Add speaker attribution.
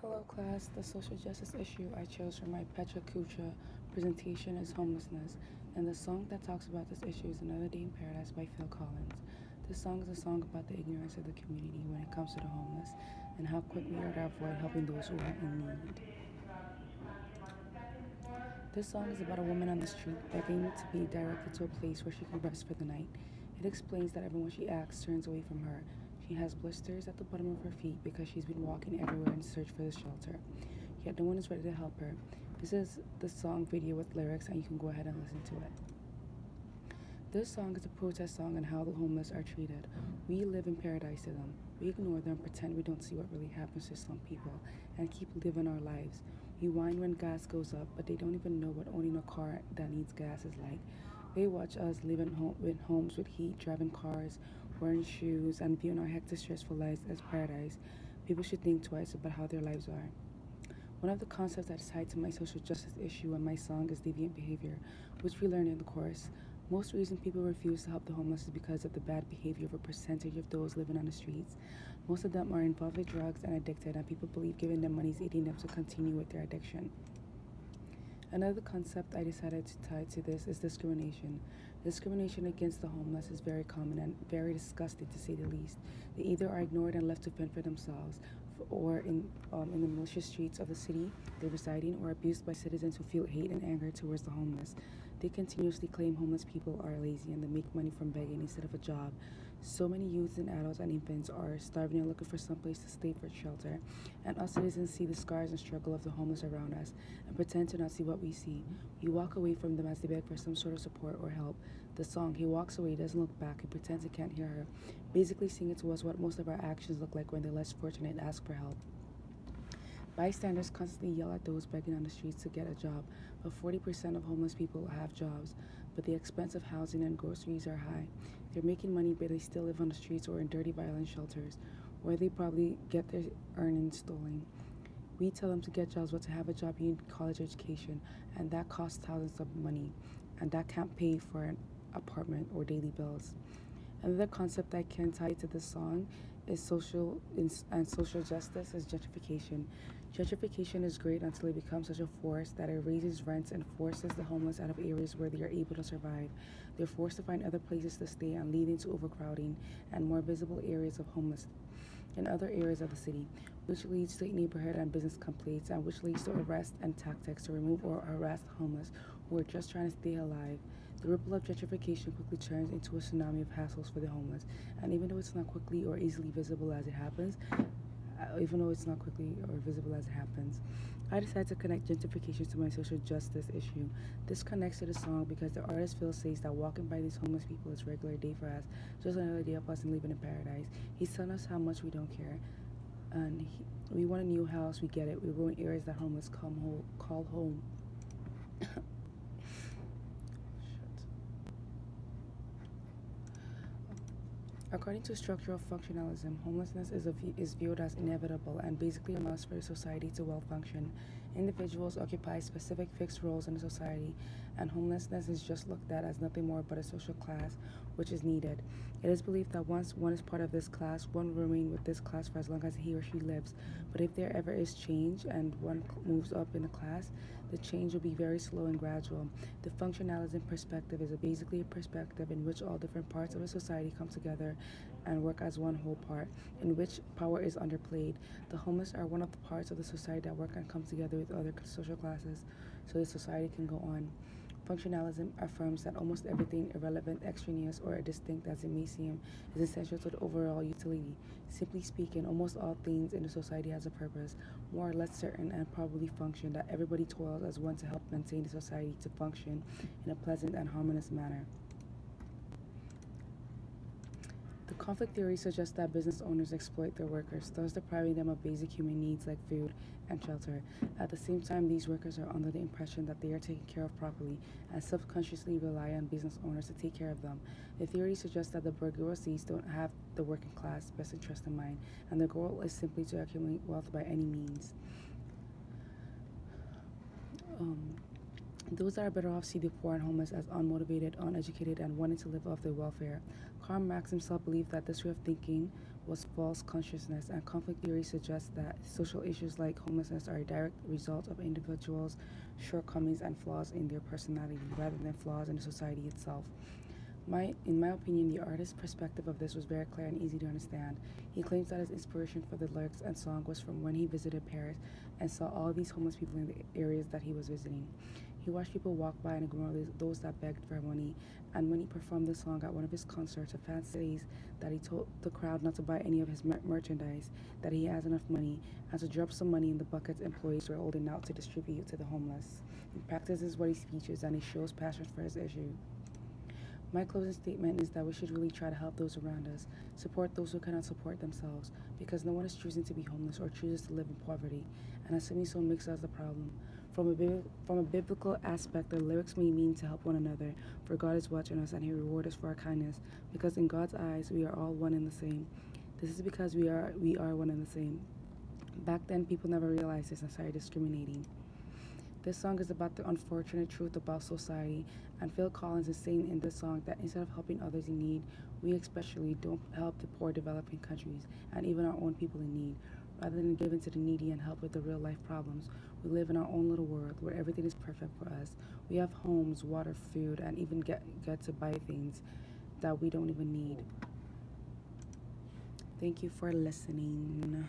Speaker 1: Hello class, the social justice issue I chose for my Petra Kucha presentation is homelessness, and the song that talks about this issue is Another Day in Paradise by Phil Collins. This song is a song about the ignorance of the community when it comes to the homeless, and how quick we are to avoid helping those who are in need. This song is about a woman on the street begging to be directed to a place where she can rest for the night. It explains that everyone she asks turns away from her. She has blisters at the bottom of her feet because she's been walking everywhere in search for this shelter. Yet no one is ready to help her. This is the song video with lyrics, and you can go ahead and listen to it. This song is a protest song on how the homeless are treated. We live in paradise to them. We ignore them, pretend we don't see what really happens to some people, and keep living our lives. We whine when gas goes up, but they don't even know what owning a car that needs gas is like. They watch us live in homes with heat, driving cars, wearing shoes, and viewing our hectic, stressful lives as paradise. People should think twice about how their lives are. One of the concepts that is tied to my social justice issue and my song is deviant behavior, which we learned in the course. Most reason people refuse to help the homeless is because of the bad behavior of a percentage of those living on the streets. Most of them are involved with drugs and addicted, and people believe giving them money is aiding them to continue with their addiction. Another concept I decided to tie to this is discrimination. Discrimination against the homeless is very common and very disgusting, to say the least. They either are ignored and left to fend for themselves, or in the malicious streets of the city they're residing, or abused by citizens who feel hate and anger towards the homeless. They continuously claim homeless people are lazy and they make money from begging instead of a job. So many youths and adults and infants are starving and looking for some place to stay for shelter, and us citizens see the scars and struggle of the homeless around us and pretend to not see what we see. We walk away from them as they beg for some sort of support or help. The song, He Walks Away, doesn't look back and pretends he can't hear her, basically singing to us what most of our actions look like when the less fortunate ask for help. Bystanders constantly yell at those begging on the streets to get a job, but 40% of homeless people have jobs, but the expense of housing and groceries are high. They're making money, but they still live on the streets or in dirty, violent shelters, where they probably get their earnings stolen. We tell them to get jobs, but to have a job you need college education, and that costs thousands of money, and that can't pay for an apartment or daily bills. Another concept I can tie to this song is social justice is gentrification. Gentrification is great until it becomes such a force that it raises rents and forces the homeless out of areas where they are able to survive. They're forced to find other places to stay, and leading to overcrowding and more visible areas of homeless in other areas of the city, which leads to neighborhood and business complaints, and which leads to arrest and tactics to remove or harass the homeless who are just trying to stay alive. The ripple of gentrification quickly turns into a tsunami of hassles for the homeless, and even though it's not quickly or easily visible as it happens, I decided to connect gentrification to my social justice issue. This connects to the song because the artist Phil says that walking by these homeless people is a regular day for us, just another day of us and living in paradise. He's telling us how much we don't care, and we want a new house. We get it. We ruin areas that homeless call home. According to structural functionalism, homelessness is viewed as inevitable and basically a must for society to well function. Individuals occupy specific fixed roles in the society, and homelessness is just looked at as nothing more but a social class which is needed. It is believed that once one is part of this class, one will remain with this class for as long as he or she lives. But if there ever is change and one moves up in the class, the change will be very slow and gradual. The functionalism perspective is basically a perspective in which all different parts of a society come together and work as one whole part, in which power is underplayed. The homeless are one of the parts of the society that work and come together with other social classes so the society can go on. Functionalism affirms that almost everything, irrelevant, extraneous, or distinct as it may seem, is essential to the overall utility. Simply speaking, almost all things in the society has a purpose, more or less certain and probably function, that everybody toils as one to help maintain the society to function in a pleasant and harmonious manner. The conflict theory suggests that business owners exploit their workers, thus depriving them of basic human needs like food and shelter. At the same time, these workers are under the impression that they are taken care of properly and subconsciously rely on business owners to take care of them. The theory suggests that the bourgeoisies don't have the working class best interest in mind, and their goal is simply to accumulate wealth by any means. Those that are better off see the poor and homeless as unmotivated, uneducated, and wanting to live off their welfare. Karl Marx himself believed that this way of thinking was false consciousness, and conflict theory suggests that social issues like homelessness are a direct result of individuals' shortcomings and flaws in their personality rather than flaws in the society itself. In my opinion, the artist's perspective of this was very clear and easy to understand. He claims that his inspiration for the lyrics and song was from when he visited Paris and saw all these homeless people in the areas that he was visiting. He watched people walk by and ignore those that begged for money, and when he performed the song at one of his concerts, a fan says that he told the crowd not to buy any of his merchandise, that he has enough money, and to drop some money in the buckets employees were holding out to distribute to the homeless. He practices what he preaches and he shows passion for his issue. My closing statement is that we should really try to help those around us, support those who cannot support themselves, because no one is choosing to be homeless or chooses to live in poverty, and assuming so makes us the problem. From a biblical aspect, the lyrics may mean to help one another, for God is watching us and He rewards us for our kindness, because in God's eyes we are all one and the same. This is because we are one and the same. Back then, people never realized this and started discriminating. This song is about the unfortunate truth about society, and Phil Collins is saying in this song that instead of helping others in need, we especially don't help the poor developing countries and even our own people in need. Rather than giving to the needy and help with the real life problems, we live in our own little world where everything is perfect for us. We have homes, water, food, and even get to buy things that we don't even need. Thank you for listening.